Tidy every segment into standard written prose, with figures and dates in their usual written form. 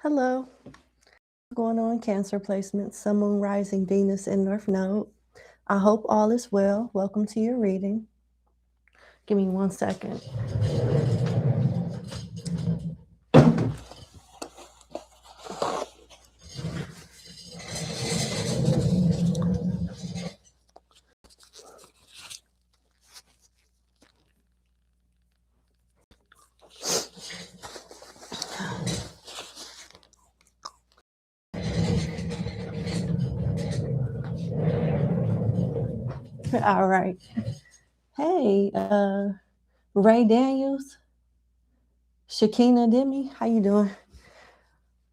Hello. Going on Cancer placements, Sun, Moon, Rising, Venus, and North Node. I hope all is well. Welcome to your reading. Give me 1 second. All right. Hey, Ray Daniels, Shakina Demi, how you doing?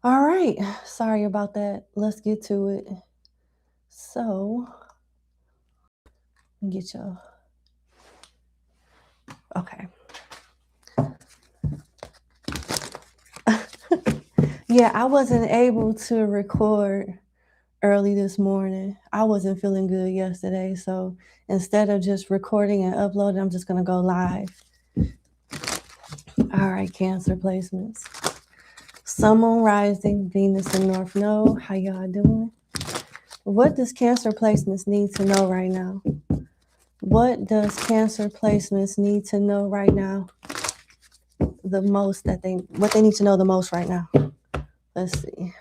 All right. Sorry about that. Let's get to it. So, get your okay. Yeah, I wasn't able to record early this morning. I wasn't feeling good yesterday, so instead of just recording and uploading, I'm just gonna go live. All right, Cancer placements. Sun, Moon, Rising, Venus, and North Node. How y'all doing? What does Cancer placements need to know right now? What does Cancer placements need to know right now? The most what they need to know the most right now. Let's see.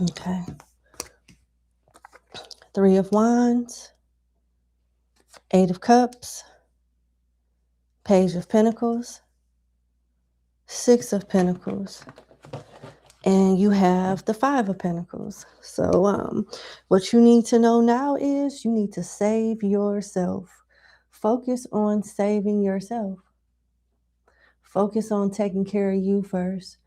Okay. 3 of Wands, 8 of Cups, Page of Pentacles, 6 of Pentacles, and you have the 5 of Pentacles. So what you need to know now is you need to save yourself. Focus on saving yourself. Focus on taking care of you first.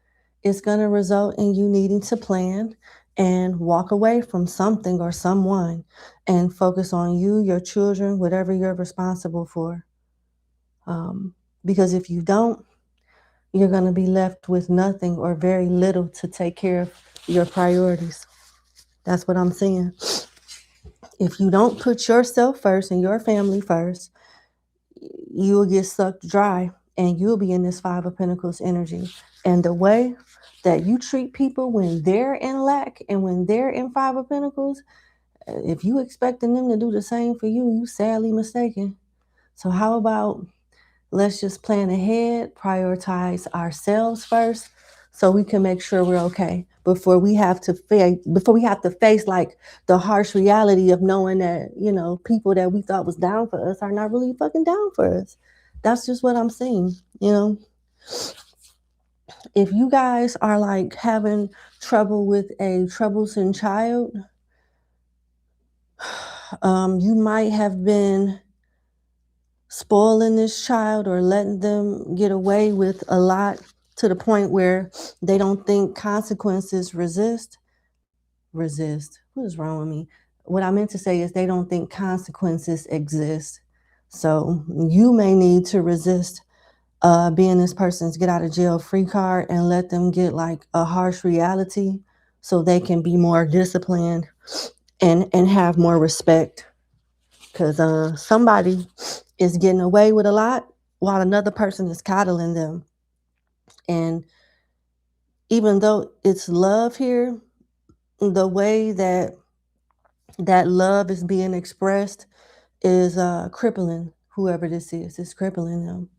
It's going to result in you needing to plan and walk away from something or someone and focus on you, your children, whatever you're responsible for. Because if you don't, you're going to be left with nothing or very little to take care of your priorities. That's what I'm saying. If you don't put yourself first and your family first, you'll get sucked dry and you'll be in this 5 of Pentacles energy. And the way that you treat people when they're in lack and when they're in 5 of Pentacles, if you expecting them to do the same for you, you sadly mistaken. So how about let's just plan ahead, prioritize ourselves first so we can make sure we're okay before we have to face like the harsh reality of knowing that, you know, people that we thought was down for us are not really fucking down for us. That's just what I'm saying, you know. If you guys are like having trouble with a troublesome child, you might have been spoiling this child or letting them get away with a lot to the point where they don't think consequences resist. What is wrong with me? What I meant to say is they don't think consequences exist. So you may need to resist being this person's get out of jail free card and let them get like a harsh reality so they can be more disciplined and have more respect. Because somebody is getting away with a lot while another person is coddling them. And even though it's love here, the way that love is being expressed is crippling whoever this is. It's crippling them.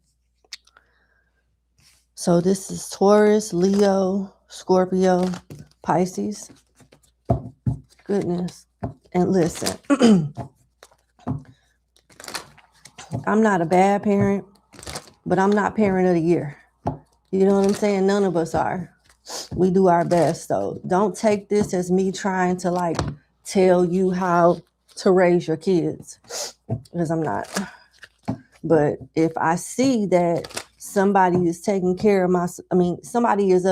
So this is Taurus, Leo, Scorpio, Pisces. Goodness. And listen, I'm not a bad parent, but I'm not parent of the year. You know what I'm saying? None of us are. We do our best. So don't take this as me trying to like tell you how to raise your kids, because I'm not. But if I see that somebody is taking care of somebody is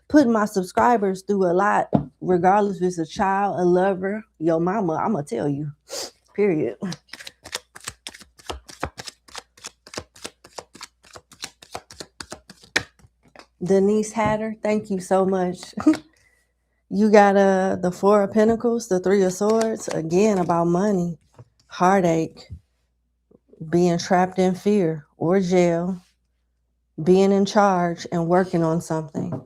putting my subscribers through a lot, regardless if it's a child, a lover, your mama, I'm gonna tell you. Period. Denise Hatter, thank you so much. You got the Four of Pentacles, the Three of Swords, again about money, heartache, being trapped in fear or jail, being in charge and working on something.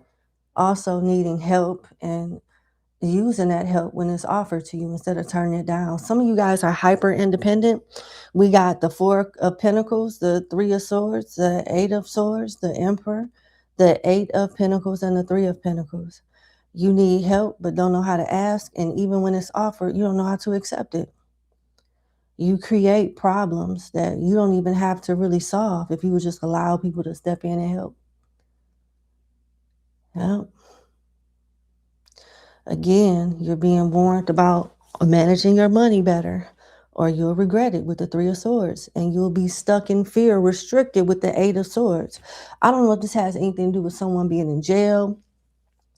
Also needing help and using that help when it's offered to you instead of turning it down. Some of you guys are hyper independent. We got the Four of Pentacles, the Three of Swords, the Eight of Swords, the Emperor, the Eight of Pentacles, and the Three of Pentacles. You need help but don't know how to ask, and even when it's offered, you don't know how to accept it. You create problems that you don't even have to really solve if you would just allow people to step in and help. Yeah. Again, you're being warned about managing your money better, or you'll regret it with the Three of Swords, and you'll be stuck in fear, restricted with the Eight of Swords. I don't know if this has anything to do with someone being in jail,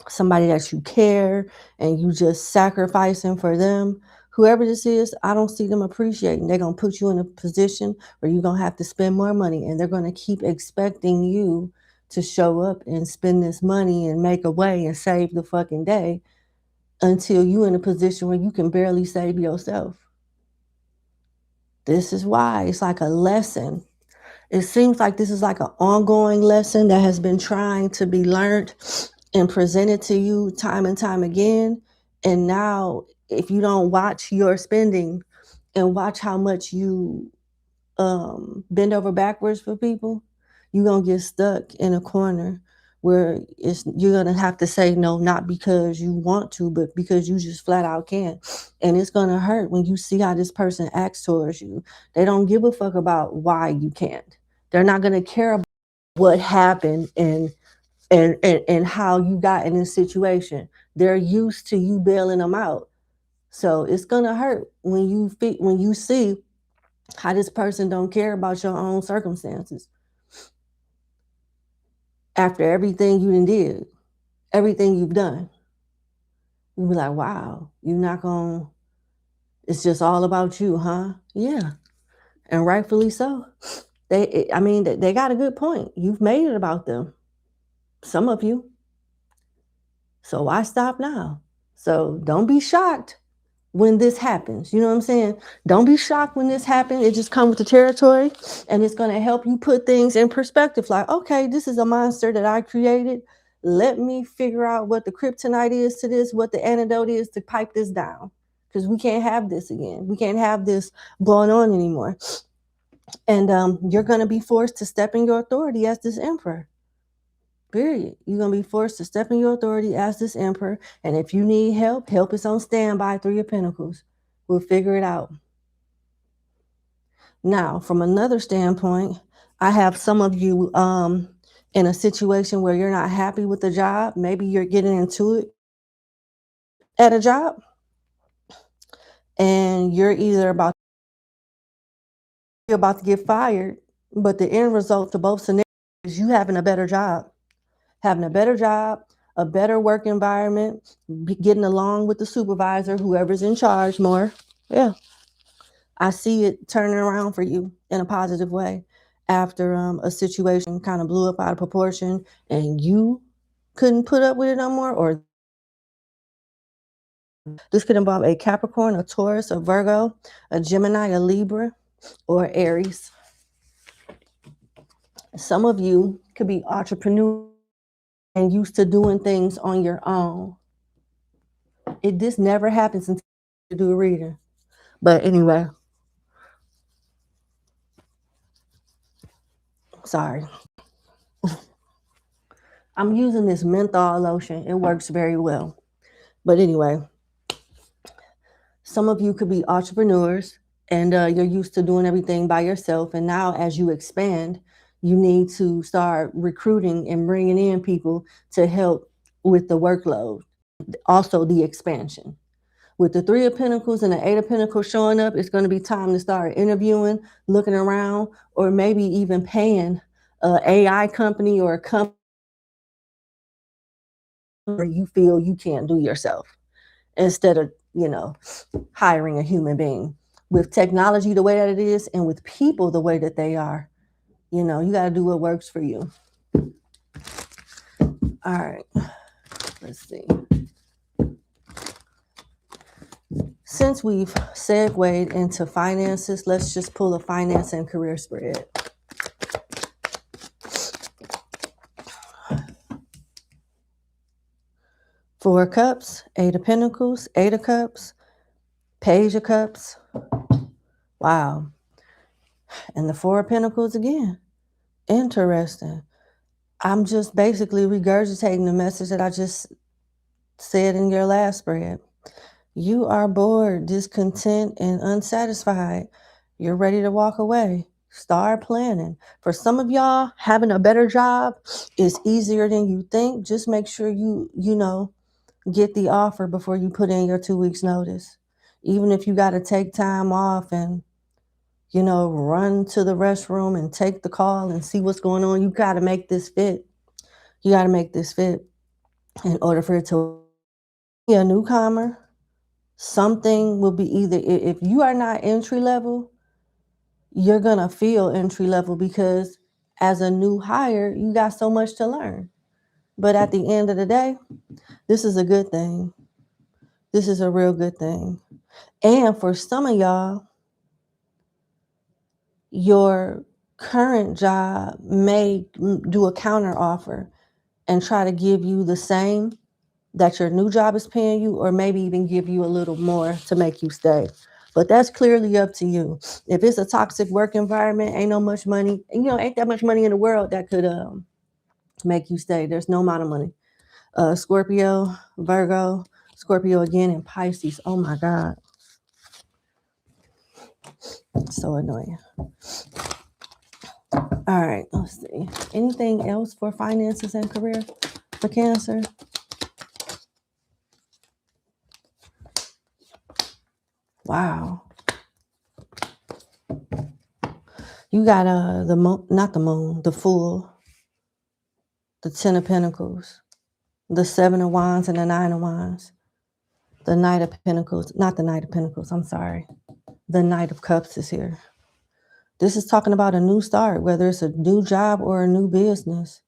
somebody that you care, and you just sacrificing for them. Whoever this is, I don't see them appreciating. They're going to put you in a position where you're going to have to spend more money, and they're going to keep expecting you to show up and spend this money and make a way and save the fucking day, until you're in a position where you can barely save yourself. This is why it's like a lesson. It seems like this is like an ongoing lesson that has been trying to be learned and presented to you time and time again. And now, if you don't watch your spending and watch how much you bend over backwards for people, you're going to get stuck in a corner where you're going to have to say no, not because you want to, but because you just flat out can't. And it's going to hurt when you see how this person acts towards you. They don't give a fuck about why you can't. They're not going to care about what happened and how you got in this situation. They're used to you bailing them out. So it's going to hurt when you see how this person don't care about your own circumstances. After everything you done did, everything you've done, you be like, wow, you're not gonna, it's just all about you, huh? Yeah, and rightfully so. They got a good point. You've made it about them, some of you. So why stop now? So don't be shocked when this happens. You know what I'm saying? Don't be shocked when this happens. It just comes with the territory, and it's going to help you put things in perspective. Like, okay, this is a monster that I created. Let me figure out what the kryptonite is to this, what the antidote is to pipe this down. Because we can't have this again. We can't have this going on anymore. And you're going to be forced to step in your authority as this emperor. Period. You're going to be forced to step in your authority as this emperor. And if you need help, help is on standby. Three of Pentacles. We'll figure it out. Now, from another standpoint, I have some of you in a situation where you're not happy with the job. Maybe you're getting into it at a job, and you're either about to get fired, but the end result to both scenarios is you having a better job. A better work environment, getting along with the supervisor, whoever's in charge more. Yeah. I see it turning around for you in a positive way after a situation kind of blew up out of proportion and you couldn't put up with it no more. Or this could involve a Capricorn, a Taurus, a Virgo, a Gemini, a Libra, or Aries. Some of you could be entrepreneurs and used to doing things on your own. This never happens until you do a reading. But anyway, sorry. I'm using this menthol lotion. It works very well. But anyway, some of you could be entrepreneurs and you're used to doing everything by yourself. And now as you expand, you need to start recruiting and bringing in people to help with the workload. Also the expansion. With the Three of Pentacles and the Eight of Pentacles showing up, it's going to be time to start interviewing, looking around, or maybe even paying an AI company or a company where you feel you can't do yourself, instead of, hiring a human being. With technology the way that it is, and with people the way that they are, you got to do what works for you. All right, let's see. Since we've segued into finances, let's just pull a finance and career spread. Four of Cups, Eight of Pentacles, Eight of Cups, Page of Cups. Wow. And the Four of Pentacles again. Interesting. I'm just basically regurgitating the message that I just said in your last spread. You are bored, discontent, and unsatisfied. You're ready to walk away. Start planning. For some of y'all, having a better job is easier than you think. Just make sure you get the offer before you put in your 2 weeks notice. Even if you got to take time off and, run to the restroom and take the call and see what's going on, you got to make this fit. You got to make this fit in order for it to be a newcomer. Something will be either, if you are not entry level, you're going to feel entry level because as a new hire, you got so much to learn. But at the end of the day, this is a good thing. This is a real good thing. And for some of y'all, your current job may do a counter offer and try to give you the same that your new job is paying you, or maybe even give you a little more to make you stay. But that's clearly up to you. If it's a toxic work environment, ain't no much money, ain't that much money in the world that could make you stay. There's no amount of money. Scorpio, Virgo, Scorpio again, and Pisces. Oh my God. So annoying. All right, let's see. Anything else for finances and career for Cancer? Wow. You got not the moon, the Fool, the Ten of Pentacles, the Seven of Wands, and the Nine of Wands. The Knight of Pentacles, not the Knight of Pentacles, I'm sorry. The Knight of Cups is here. This is talking about a new start, whether it's a new job or a new business.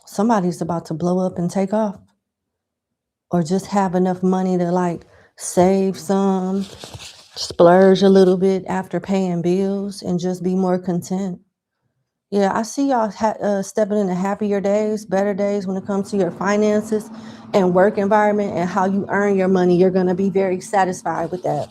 Somebody's about to blow up and take off. Or just have enough money to save some, splurge a little bit after paying bills, and just be more content. Yeah, I see y'all stepping into happier days, better days when it comes to your finances and work environment and how you earn your money. You're going to be very satisfied with that.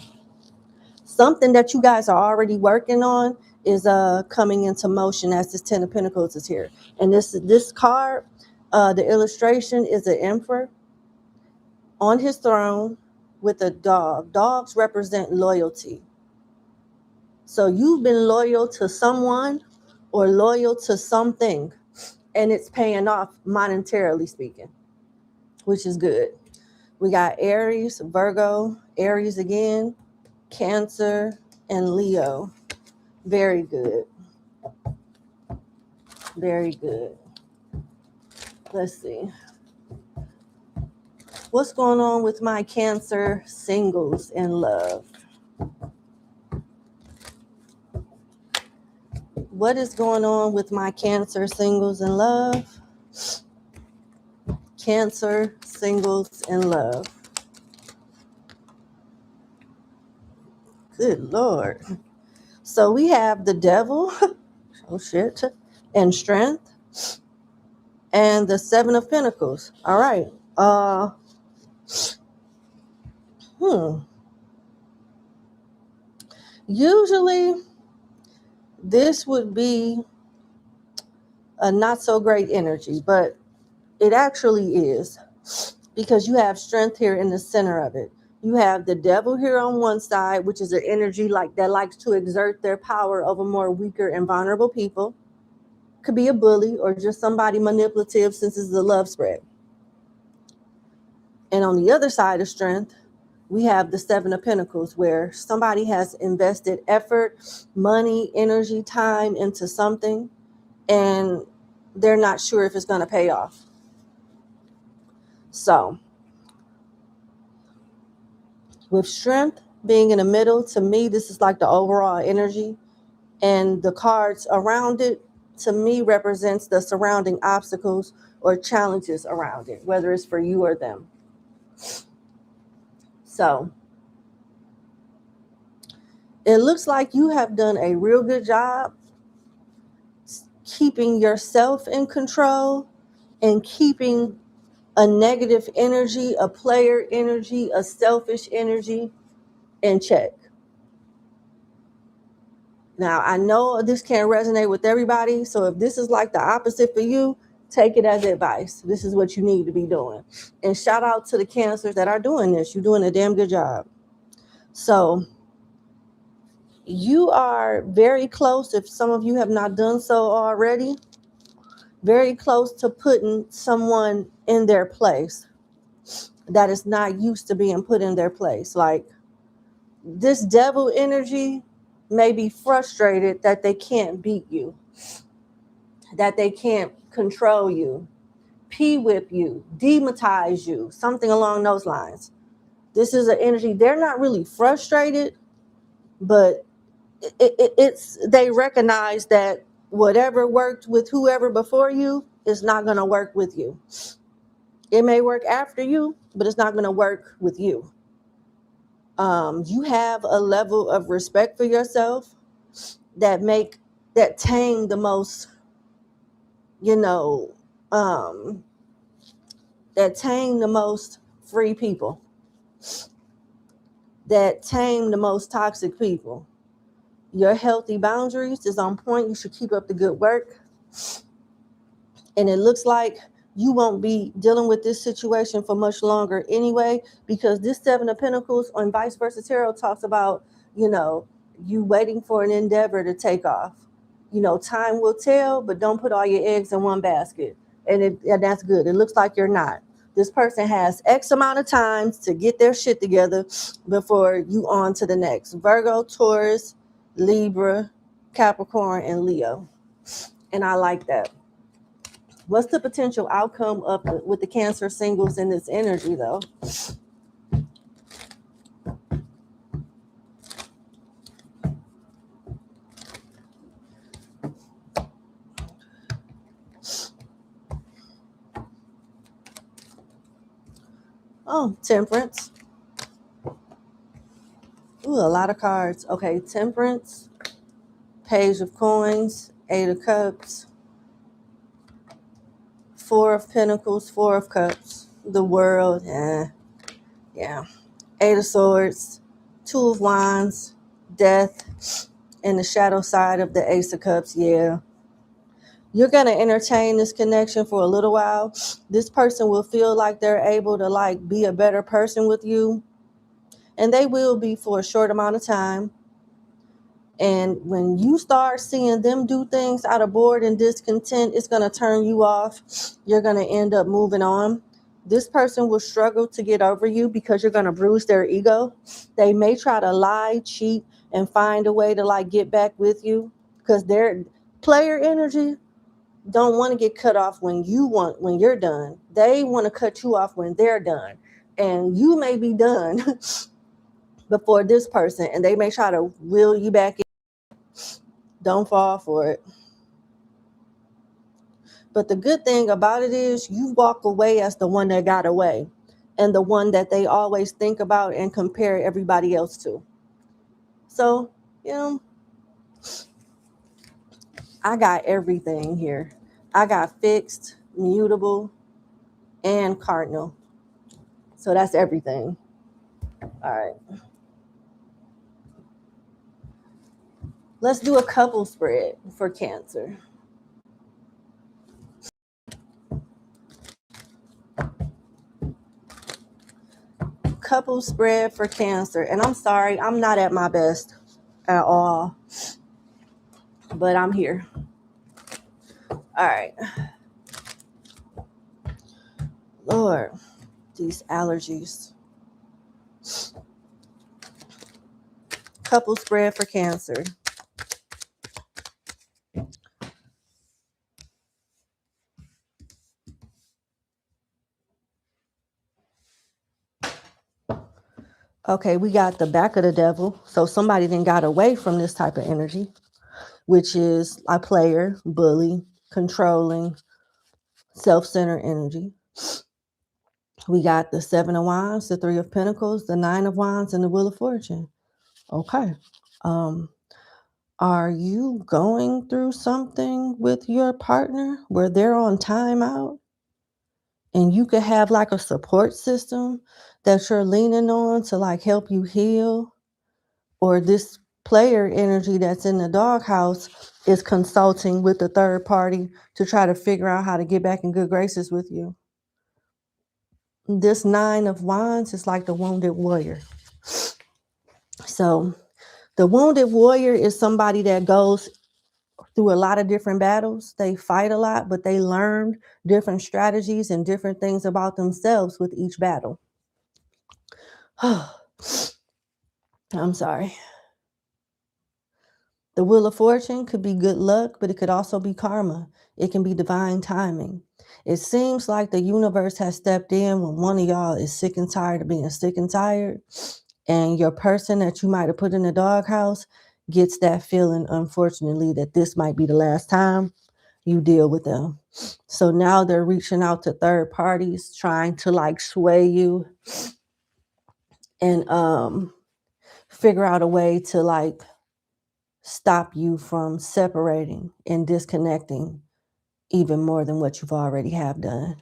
Something that you guys are already working on is coming into motion as this Ten of Pentacles is here. And this card, the illustration is an emperor on his throne with a dog. Dogs represent loyalty. So you've been loyal to someone or loyal to something, and it's paying off monetarily speaking, which is good. We got Aries, Virgo, Aries again, Cancer, and Leo. Very good. Very good. Let's see. What's going on with my Cancer singles in love? What is going on with my Cancer singles in love? Cancer singles in love. Good Lord. So we have the Devil, oh shit, and Strength, and the Seven of Pentacles. All right. Usually this would be a not so great energy, but it actually is, because you have Strength here in the center of it. You have the Devil here on one side, which is an energy that likes to exert their power over more weaker and vulnerable people. Could be a bully or just somebody manipulative, since it's a love spread. And on the other side of Strength, we have the Seven of Pentacles, where somebody has invested effort, money, energy, time into something, and they're not sure if it's going to pay off. So with Strength being in the middle, to me, this is like the overall energy, and the cards around it, to me, represents the surrounding obstacles or challenges around it, whether it's for you or them. So it looks like you have done a real good job keeping yourself in control and keeping a negative energy, a player energy, a selfish energy in check. Now, I know this can't resonate with everybody, so if this is like the opposite for you, take it as advice. This is what you need to be doing. And shout out to the Cancers that are doing this. You're doing a damn good job. So you are very close, if some of you have not done so already, very close to putting someone in their place that is not used to being put in their place. Like, this devil energy may be frustrated that they can't beat you, that they can't control you, whip you, dematize you, something along those lines. This is an energy, they're not really frustrated, but it's they recognize that whatever worked with whoever before you is not going to work with you. It may work after you, but it's not going to work with you. You have a level of respect for yourself that tame the most, that tame the most free people, that tame the most toxic people. Your healthy boundaries is on point. You should keep up the good work. And it looks like you won't be dealing with this situation for much longer anyway, because this Seven of Pentacles on Vice Versa Tarot talks about, you waiting for an endeavor to take off. Time will tell, but don't put all your eggs in one basket. And that's good. It looks like you're not. This person has X amount of time to get their shit together before you on to the next. Virgo, Taurus, Libra, Capricorn, and Leo. And I like that. What's the potential outcome with the Cancer singles in this energy, though? Oh, Temperance. Ooh, a lot of cards. Okay, Temperance, Page of Coins, Eight of Cups, Four of Pentacles, Four of Cups, the World, yeah. Eight of Swords, Two of Wands, Death, and the shadow side of the Ace of Cups, yeah. You're going to entertain this connection for a little while. This person will feel like they're able to be a better person with you. And they will be for a short amount of time. And when you start seeing them do things out of bored and discontent, it's going to turn you off. You're going to end up moving on. This person will struggle to get over you because you're going to bruise their ego. They may try to lie, cheat, and find a way to get back with you, because their player energy don't want to get cut off when you're done. They want to cut you off when they're done. And you may be done before this person, and they may try to wheel you back in. Don't fall for it. But the good thing about it is you walk away as the one that got away, and the one that they always think about and compare everybody else to. So, I got everything here. I got fixed, mutable, and cardinal. So that's everything. All right. Let's do a couple spread for Cancer. Couple spread for Cancer. And I'm sorry, I'm not at my best at all, but I'm here. All right. Lord, these allergies. Couple spread for Cancer. Okay, we got the back of the devil. So somebody then got away from this type of energy, which is a player, bully, controlling, self-centered energy. We got the Seven of Wands, the Three of Pentacles, the Nine of Wands, and the Wheel of Fortune. Okay. Are you going through something with your partner where they're on timeout and you could have like a support system that you're leaning on to like help you heal? Or this player energy that's in the doghouse is consulting with the third party to try to figure out how to get back in good graces with you. This Nine of Wands is like the wounded warrior. So the wounded warrior is somebody that goes through a lot of different battles. They fight a lot, but they learn different strategies and different things about themselves with each battle. I'm sorry. The Wheel of Fortune could be good luck, but it could also be karma. It can be divine timing. It seems like the universe has stepped in when one of y'all is sick and tired of being sick and tired, and your person that you might have put in the doghouse gets that feeling, unfortunately, that this might be the last time you deal with them. So now they're reaching out to third parties, trying to like sway you and figure out a way to like stop you from separating and disconnecting even more than what you've already have done.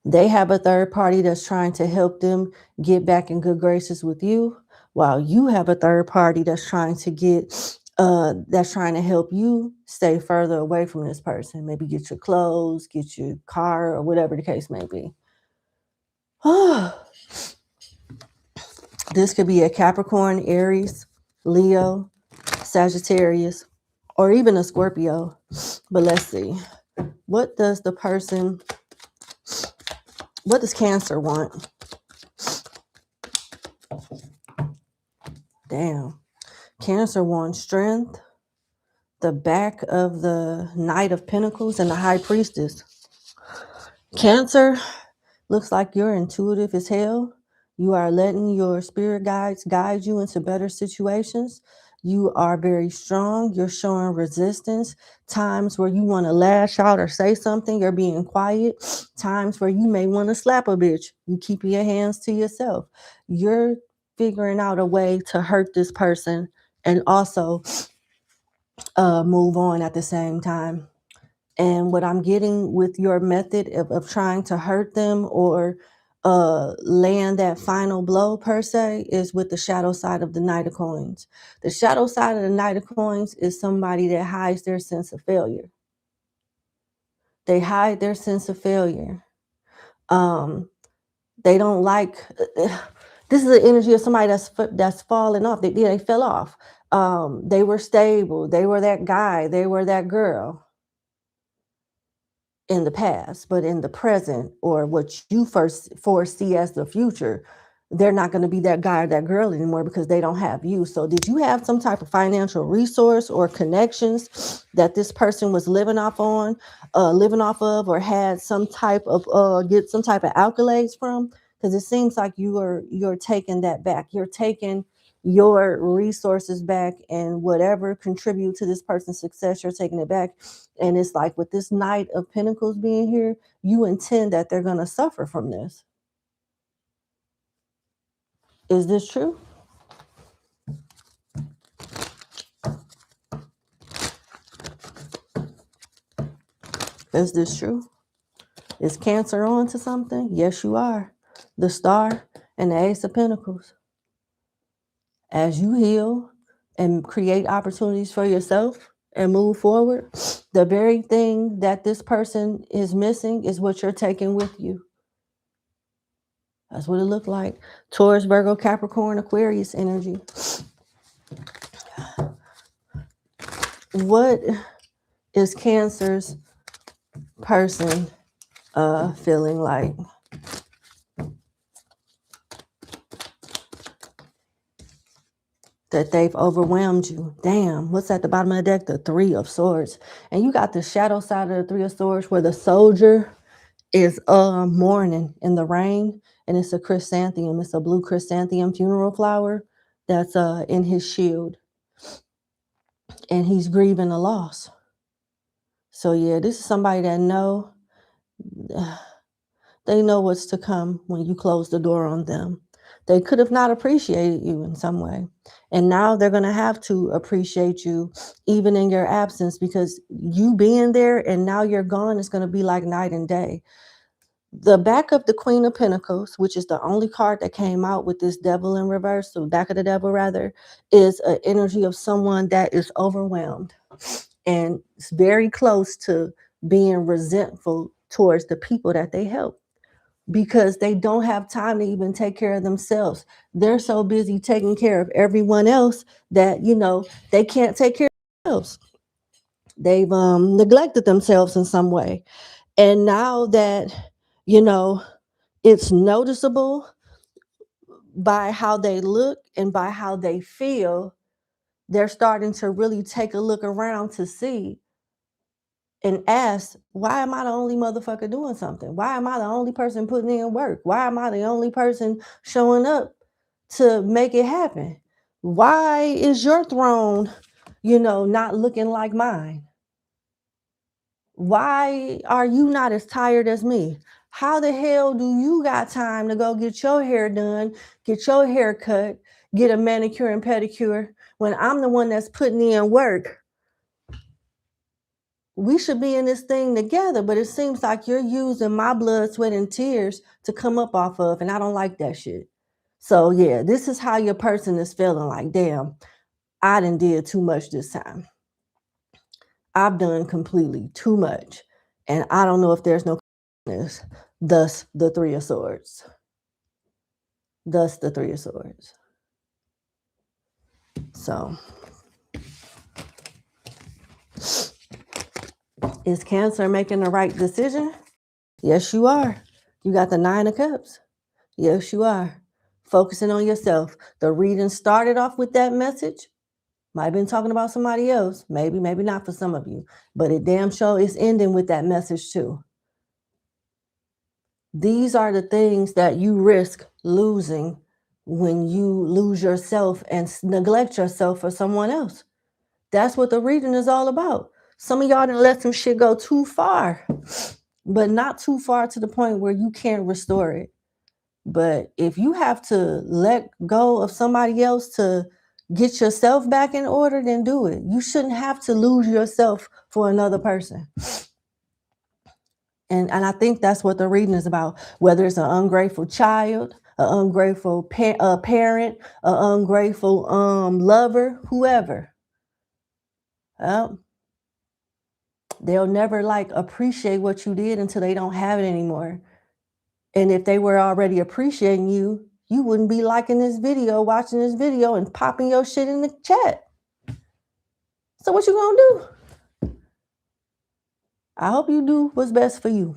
They have a third party that's trying to help them get back in good graces with you, while you have a third party that's trying to help you stay further away from this person. Maybe get your clothes, get your car, or whatever the case may be. This could be a Capricorn, Aries, Leo, Sagittarius, or even a Scorpio. But let's see. What does Cancer want? Damn. Cancer wants strength, the back of the Knight of Pentacles, and the High Priestess. Cancer looks like you're intuitive as hell. You are letting your spirit guides guide you into better situations. You are very strong. You're showing resistance. Times where you want to lash out or say something, you're being quiet. Times where you may want to slap a bitch, you keep your hands to yourself. You're figuring out a way to hurt this person and also move on at the same time. And what I'm getting with your method of trying to hurt them or land that final blow per se is with the shadow side of the Knight of Coins. The shadow side of the Knight of Coins is somebody that hides their sense of failure. They hide their sense of failure. They don't like. This is the energy of somebody that's fallen off. They fell off. They were stable. They were that guy. They were that girl in the past, but in the present, or what you first foresee as the future, they're not going to be that guy or that girl anymore because they don't have you. So did you have some type of financial resource or connections that this person was living off of, or had some type of get some type of accolades from? Because it seems like you're taking that back. You're taking your resources back, and whatever contribute to this person's success, you're taking it back. And it's like with this Knight of Pentacles being here, you intend that they're going to suffer from this. Is this true? Is this true? Is Cancer on to something? Yes, you are. The Star and the Ace of Pentacles. As you heal and create opportunities for yourself and move forward, the very thing that this person is missing is what you're taking with you. That's what it looked like. Taurus, Virgo, Capricorn, Aquarius energy. What is Cancer's person feeling like? That they've overwhelmed you. Damn, what's at the bottom of the deck? The Three of Swords. And you got the shadow side of the Three of Swords where the soldier is mourning in the rain, and it's a chrysanthemum. It's a blue chrysanthemum funeral flower that's in his shield, and he's grieving a loss. So yeah, this is somebody that know They know what's to come when you close the door on them. They could have not appreciated you in some way. And now they're going to have to appreciate you even in your absence, because you being there and now you're gone is going to be like night and day. The back of the Queen of Pentacles, which is the only card that came out with this devil in reverse, so back of the devil rather, is an energy of someone that is overwhelmed and it's very close to being resentful towards the people that they help, because they don't have time to even take care of themselves. They're so busy taking care of everyone else that, you know, they can't take care of themselves. They've neglected themselves in some way. And now that, you know, it's noticeable by how they look and by how they feel, they're starting to really take a look around to see and ask, why am I the only motherfucker doing something? Why am I the only person putting in work? Why am I the only person showing up to make it happen? Why is your throne, you know, not looking like mine? Why are you not as tired as me? How the hell do you got time to go get your hair done, get your hair cut, get a manicure and pedicure when I'm the one that's putting in work? We should be in this thing together, but it seems like you're using my blood, sweat, and tears to come up off of, and I don't like that shit. So yeah, this is how your person is feeling, like, damn, I done did too much this time. I've done completely too much, and I don't know if there's no forgiveness. Thus the Three of Swords. Thus the Three of Swords. So is Cancer making the right decision? Yes, you are. You got the Nine of Cups. Yes, you are. Focusing on yourself. The reading started off with that message. Might have been talking about somebody else. Maybe, maybe not for some of you. But it damn sure is ending with that message too. These are the things that you risk losing when you lose yourself and neglect yourself for someone else. That's what the reading is all about. Some of y'all done let some shit go too far, but not too far to the point where you can't restore it. But if you have to let go of somebody else to get yourself back in order, then do it. You shouldn't have to lose yourself for another person. And I think that's what the reading is about, whether it's an ungrateful child, an ungrateful parent, an ungrateful lover, whoever. They'll never like appreciate what you did until they don't have it anymore. And if they were already appreciating you, you wouldn't be liking this video, watching this video, and popping your shit in the chat. So what you gonna do? I hope you do what's best for you.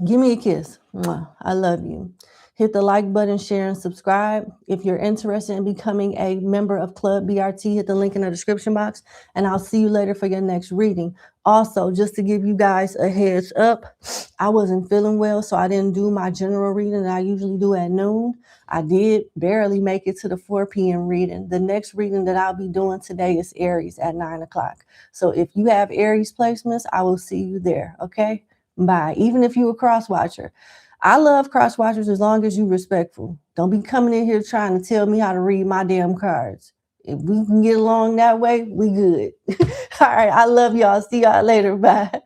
Give me a kiss. Mwah. I love you. Hit the like button, share, and subscribe. If you're interested in becoming a member of Club BRT, hit the link in the description box, and I'll see you later for your next reading. Also, just to give you guys a heads up, I wasn't feeling well, so I didn't do my general reading that I usually do at noon. I did barely make it to the 4 p.m. reading. The next reading that I'll be doing today is Aries at 9 o'clock. So if you have Aries placements, I will see you there, okay? Bye. Even if you're a cross watcher. I love cross watchers as long as you're respectful. Don't be coming in here trying to tell me how to read my damn cards. If we can get along that way, we good. All right. I love y'all. See y'all later. Bye.